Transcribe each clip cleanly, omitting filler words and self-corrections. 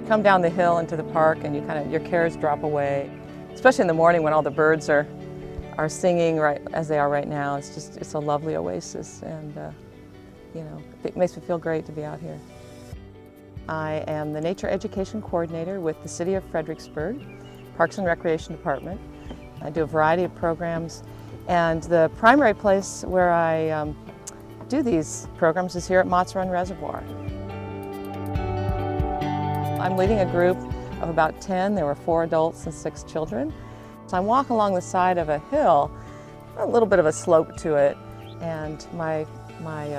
come down the hill into the park and your cares drop away, especially in the morning when all the birds are singing right as they are right now. It's a lovely oasis, and it makes me feel great to be out here. I am the Nature Education Coordinator with the City of Fredericksburg, Parks and Recreation Department. I do a variety of programs, and the primary place where I do these programs is here at Motts Run Reservoir. I'm leading a group of about 10. There were 4 adults and 6 children. So I walk along the side of a hill, a little bit of a slope to it, and my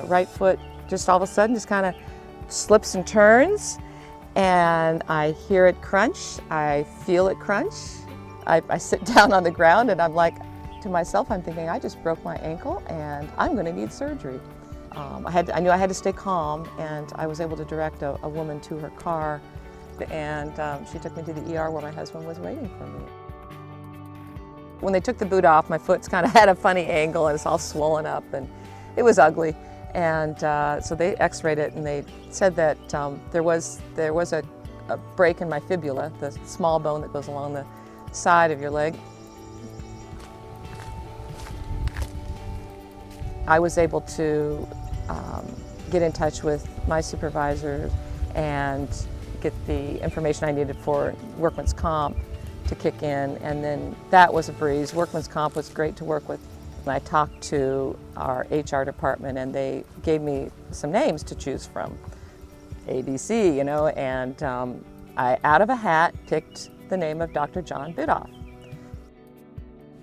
right foot just all of a sudden just kind of slips and turns, and I hear it crunch, I feel it crunch. I sit down on the ground and I'm like, to myself, I'm thinking, I just broke my ankle and I'm going to need surgery. I knew I had to stay calm, and I was able to direct a woman to her car, and she took me to the ER where my husband was waiting for me. When they took the boot off, my foot's kind of had a funny angle and it's all swollen up, and it was ugly. And so they x-rayed it, and they said that there was a break in my fibula, the small bone that goes along the side of your leg. I was able to get in touch with my supervisor and get the information I needed for workman's comp to kick in, and then that was a breeze. Workman's comp was great to work with. I talked to our HR department, and they gave me some names to choose from, ABC, and I, out of a hat, picked the name of Dr. John Biddulph.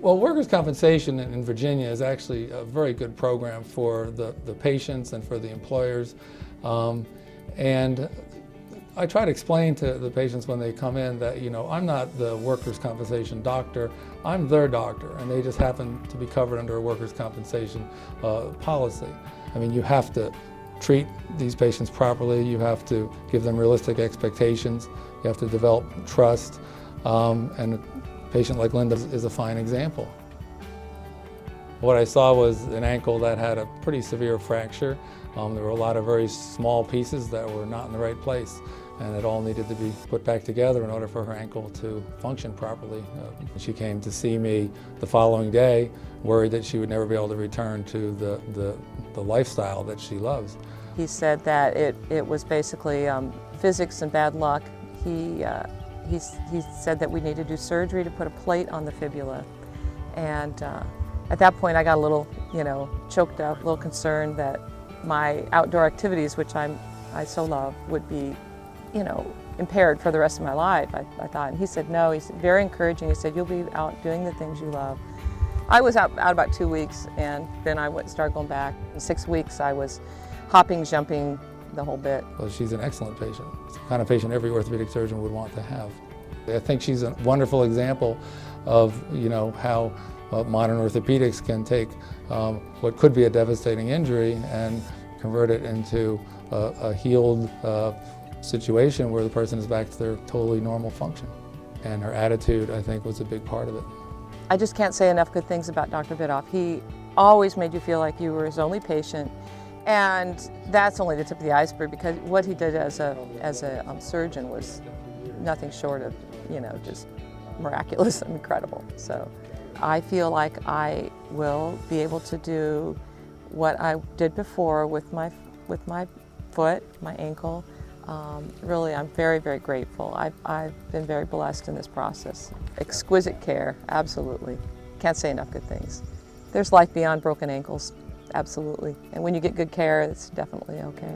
Well, workers' compensation in Virginia is actually a very good program for the patients and for the employers. And I try to explain to the patients when they come in that, I'm not the workers' compensation doctor, I'm their doctor, and they just happen to be covered under a workers' compensation policy. I mean, you have to treat these patients properly, you have to give them realistic expectations, you have to develop trust, and a patient like Linda is a fine example. What I saw was an ankle that had a pretty severe fracture. There were a lot of very small pieces that were not in the right place, and it all needed to be put back together in order for her ankle to function properly. She came to see me the following day, worried that she would never be able to return to the lifestyle that she loves. He said that it was basically physics and bad luck. He said that we need to do surgery to put a plate on the fibula, and at that point I got a little, choked up, a little concerned that my outdoor activities, which I so love, would be, impaired for the rest of my life, I thought. And he said no. He said, very encouraging. He said, you'll be out doing the things you love. I was out about 2 weeks, and then I started going back. In 6 weeks I was hopping, jumping, the whole bit. Well, she's an excellent patient. It's the kind of patient every orthopedic surgeon would want to have. I think she's a wonderful example of, how modern orthopedics can take what could be a devastating injury and convert it into a healed situation where the person is back to their totally normal function. And her attitude, I think, was a big part of it. I just can't say enough good things about Dr. Biddulph. He always made you feel like you were his only patient. And that's only the tip of the iceberg, because what he did as a surgeon was nothing short of, just miraculous and incredible. So I feel like I will be able to do what I did before with my foot, my ankle. Really, I'm very, very grateful. I've been very blessed in this process. Exquisite care, absolutely. Can't say enough good things. There's life beyond broken ankles. Absolutely. And when you get good care, it's definitely okay.